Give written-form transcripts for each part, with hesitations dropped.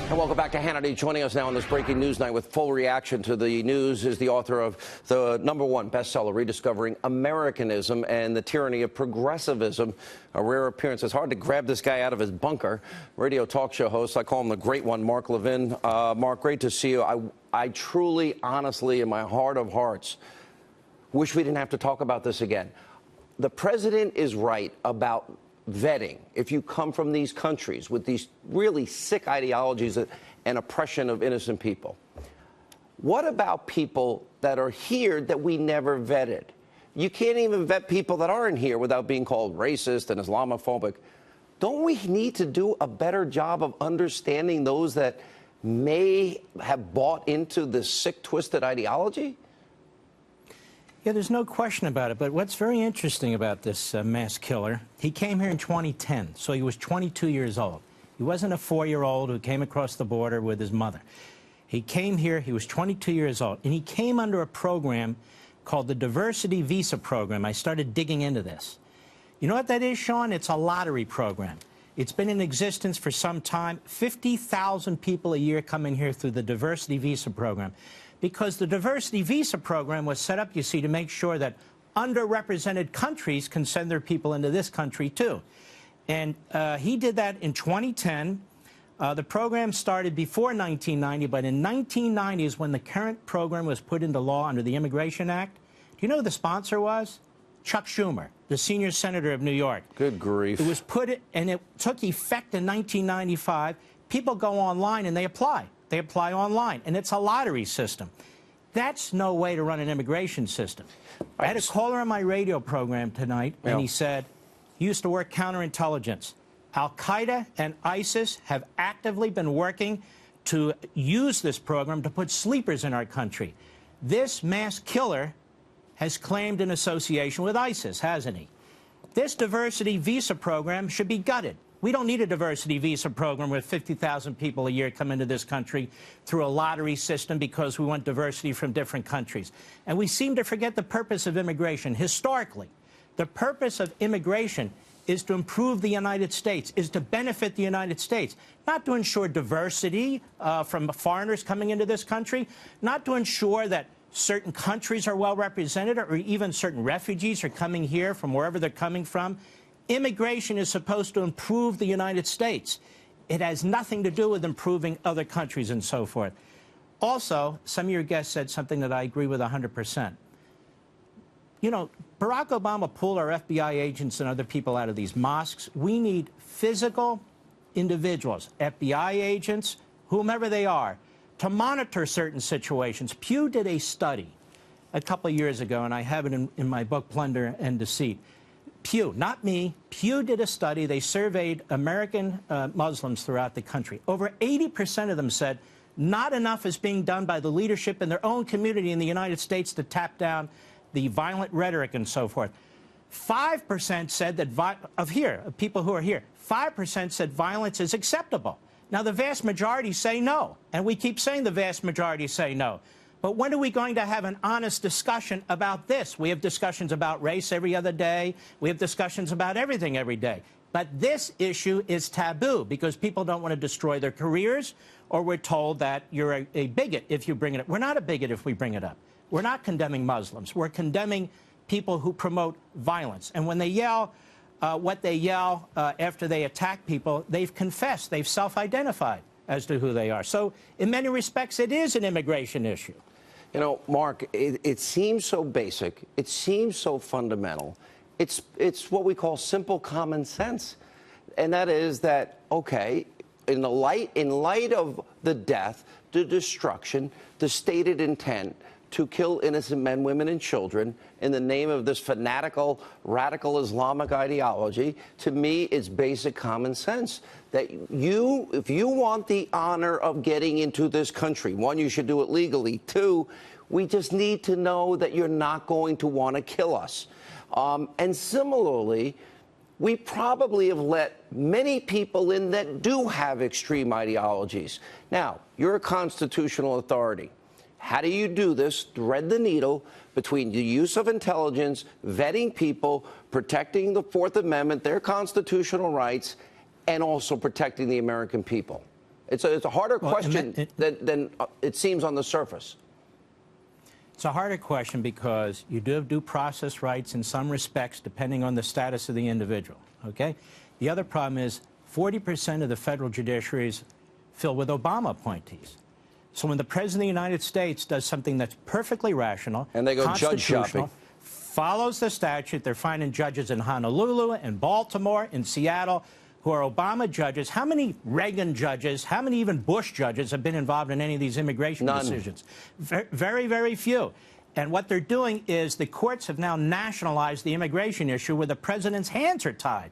And welcome back to Hannity. Joining us now on this breaking news night with full reaction to the news is the author of the #1 bestseller, Rediscovering Americanism and the Tyranny of Progressivism. A rare appearance. It's hard to grab this guy out of his bunker. Radio talk show host, I call him the great one, Mark Levin. Mark, great to see you. I truly, honestly, in my heart of hearts, wish we didn't have to talk about this again. The president is right about vetting. If you come from these countries with these really sick ideologies and oppression of innocent people, what about people that are here that we never vetted? You can't even vet people that aren't here without being called racist and Islamophobic. Don't we need to do a better job of understanding those that may have bought into this sick, twisted ideology? Yeah, there's no question about it. But what's very interesting about this mass killer, he came here in 2010, so he was 22 years old. He wasn't a 4-year-old who came across the border with his mother. He came here, he was 22 years old, and he came under a program called the Diversity Visa Program. I started digging into this. You know what that is, Sean? It's a lottery program. It's been in existence for some time. 50,000 people a year come in here through the Diversity Visa Program. Because the Diversity Visa Program was set up, you see, to make sure that underrepresented countries can send their people into this country, too. And he did that in 2010. The program started before 1990, but in 1990 is when the current program was put into law under the Immigration Act. Do you know who the sponsor was? Chuck Schumer, the senior senator of New York. Good grief. It was and it took effect in 1995. People go online and they apply. They apply online, and it's a lottery system. That's no way to run an immigration system. I had a caller on my radio program tonight, and he said he used to work counterintelligence. Al-Qaeda and ISIS have actively been working to use this program to put sleepers in our country. This mass killer has claimed an association with ISIS, hasn't he? This diversity visa program should be gutted. We don't need a diversity visa program where 50,000 people a year come into this country through a lottery system because we want diversity from different countries. And we seem to forget the purpose of immigration. Historically, the purpose of immigration is to improve the United States, is to benefit the United States, not to ensure diversity from foreigners coming into this country, not to ensure that certain countries are well represented or even certain refugees are coming here from wherever they're coming from. Immigration is supposed to improve the United States. It has nothing to do with improving other countries and so forth. Also, some of your guests said something that I agree with 100%. You know, Barack Obama pulled our FBI agents and other people out of these mosques. We need physical individuals, FBI agents, whomever they are, to monitor certain situations. Pew did a study a couple of years ago, and I have it in my book, Plunder and Deceit. Pew, not me, Pew did a study. They surveyed American Muslims throughout the country. Over 80% of them said not enough is being done by the leadership in their own community in the United States to tap down the violent rhetoric and so forth. 5% said that, of people who are here, 5% said violence is acceptable. Now, the vast majority say no, and we keep saying the vast majority say no. But when are we going to have an honest discussion about this? We have discussions about race every other day. We have discussions about everything every day. But this issue is taboo because people don't want to destroy their careers, or we're told that you're a bigot if you bring it up. We're not a bigot if we bring it up. We're not condemning Muslims. We're condemning people who promote violence. And when they yell what they yell after they attack people, they've confessed. They've self-identified as to who they are. So in many respects, it is an immigration issue. You know, Mark, it seems so basic. It seems so fundamental. It's what we call simple common sense. And that is that, okay, in light of the death, the destruction, the stated intent to kill innocent men, women, and children in the name of this fanatical, radical Islamic ideology, to me, it's basic common sense. That if you want the honor of getting into this country, one, you should do it legally. Two, we just need to know that you're not going to want to kill us. And similarly, we probably have let many people in that do have extreme ideologies. Now, you're a constitutional authority. How do you do this? Thread the needle between the use of intelligence, vetting people, protecting the Fourth Amendment, their constitutional rights, and also protecting the American people. It's a harder question than it seems on the surface. It's a harder question because you do have due process rights in some respects, depending on the status of the individual, okay? The other problem is 40% of the federal judiciary is filled with Obama appointees. So when the President of the United States does something that's perfectly rational, and they go judge shopping, follows the statute, they're finding judges in Honolulu, in Baltimore, in Seattle, who are Obama judges. How many Reagan judges, how many even Bush judges have been involved in any of these immigration decisions? Very, very few. And what they're doing is the courts have now nationalized the immigration issue where the president's hands are tied.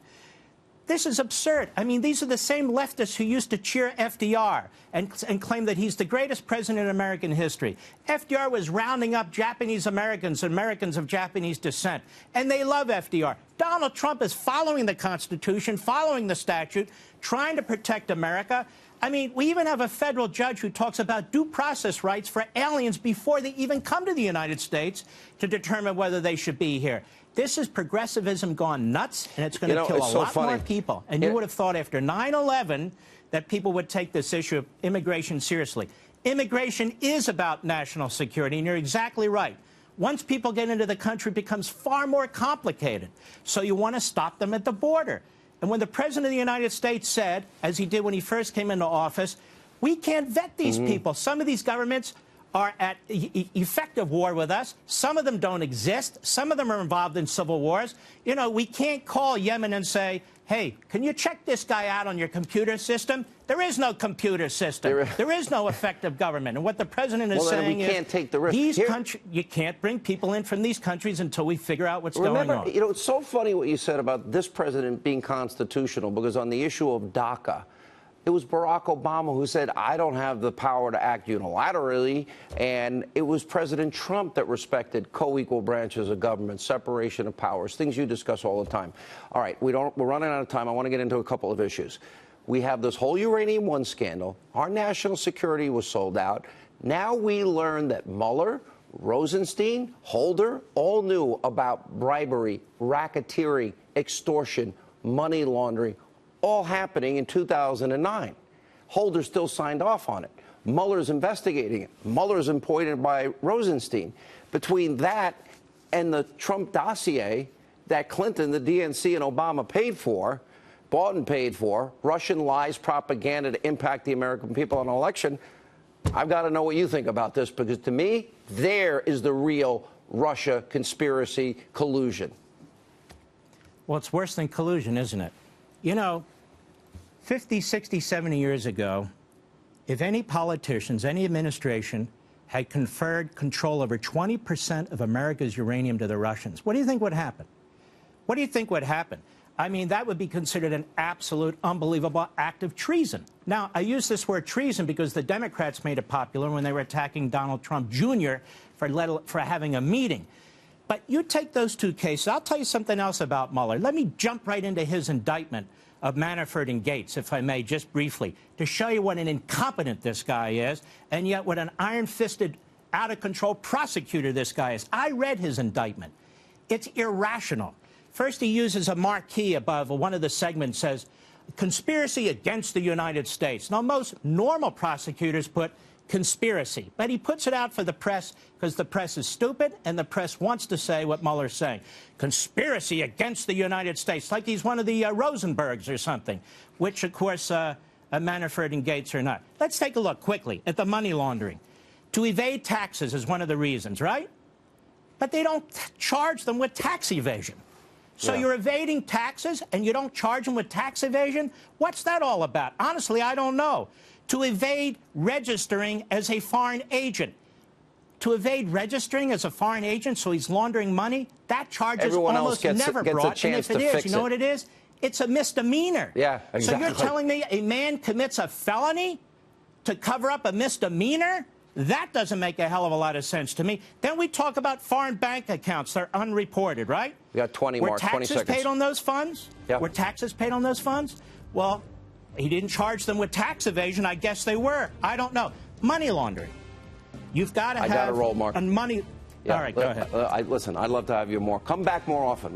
This is absurd. I mean, these are the same leftists who used to cheer FDR and claim that he's the greatest president in American history. FDR was rounding up Japanese Americans, Americans of Japanese descent, and they love FDR. Donald Trump is following the Constitution, following the statute, trying to protect America. I mean, we even have a federal judge who talks about due process rights for aliens before they even come to the United States to determine whether they should be here. This is progressivism gone nuts, and it's going to kill a lot more people. And you would have thought after 9/11 that people would take this issue of immigration seriously. Immigration is about national security, and you're exactly right. Once people get into the country, it becomes far more complicated. So you want to stop them at the border. And when the President of the United States said, as he did when he first came into office, we can't vet these people. Some of these governments are at effective war with us. Some of them don't exist. Some of them are involved in civil wars. You know, we can't call Yemen and say, hey, can you check this guy out on your computer system? There is no computer system. There is no effective government. And what the president is saying is, can't take the risk. You can't bring people in from these countries until we figure out what's going on. You know, it's so funny what you said about this president being constitutional, because on the issue of DACA, it was Barack Obama who said, I don't have the power to act unilaterally, and it was President Trump that respected co-equal branches of government, separation of powers, things you discuss all the time. All right, we're running out of time. I want to get into a couple of issues. We have this whole Uranium One scandal. Our national security was sold out. Now we learn that Mueller, Rosenstein, Holder all knew about bribery, racketeering, extortion, money laundering, all happening in 2009. Holder still signed off on it. Mueller's investigating it. Mueller's appointed by Rosenstein. Between that and the Trump dossier that Clinton, the DNC, and Obama paid for, bought and paid for, Russian lies, propaganda to impact the American people on an election, I've got to know what you think about this, because to me, there is the real Russia conspiracy collusion. Well, it's worse than collusion, isn't it? You know, 50, 60, 70 years ago, if any politicians, any administration had conferred control over 20% of America's uranium to the Russians, what do you think would happen? What do you think would happen? I mean, that would be considered an absolute, unbelievable act of treason. Now, I use this word treason because the Democrats made it popular when they were attacking Donald Trump Jr. for having a meeting. But you take those two cases. I'll tell you something else about Mueller. Let me jump right into his indictment of Manafort and Gates, if I may, just briefly, to show you what an incompetent this guy is, and yet what an iron-fisted, out-of-control prosecutor this guy is. I read his indictment. It's irrational. First, he uses a marquee above one of the segments says, conspiracy against the United States. Now, most normal prosecutors put conspiracy, but he puts it out for the press because the press is stupid and the press wants to say what Mueller's saying. Conspiracy against the United States, like he's one of the Rosenbergs or something, which, of course, Manafort and Gates are not. Let's take a look quickly at the money laundering. To evade taxes is one of the reasons, right? But they don't charge them with tax evasion. So you're evading taxes and you don't charge them with tax evasion? What's that all about? Honestly, I don't know. To evade registering as a foreign agent. To evade registering as a foreign agent so he's laundering money, that charge is almost never brought. And if it is, you know what it is? It's a misdemeanor. Yeah, exactly. So you're telling me a man commits a felony to cover up a misdemeanor? That doesn't make a hell of a lot of sense to me. Then we talk about foreign bank accounts. They're unreported, right? We got 20 more, 20 seconds. Were taxes paid on those funds? Yeah. Were taxes paid on those funds? Well, he didn't charge them with tax evasion. I guess they were. I don't know. Money laundering. You've got to have... I got to roll, Mark. Money... Yeah. All right, go ahead. Listen, I'd love to have you more. Come back more often.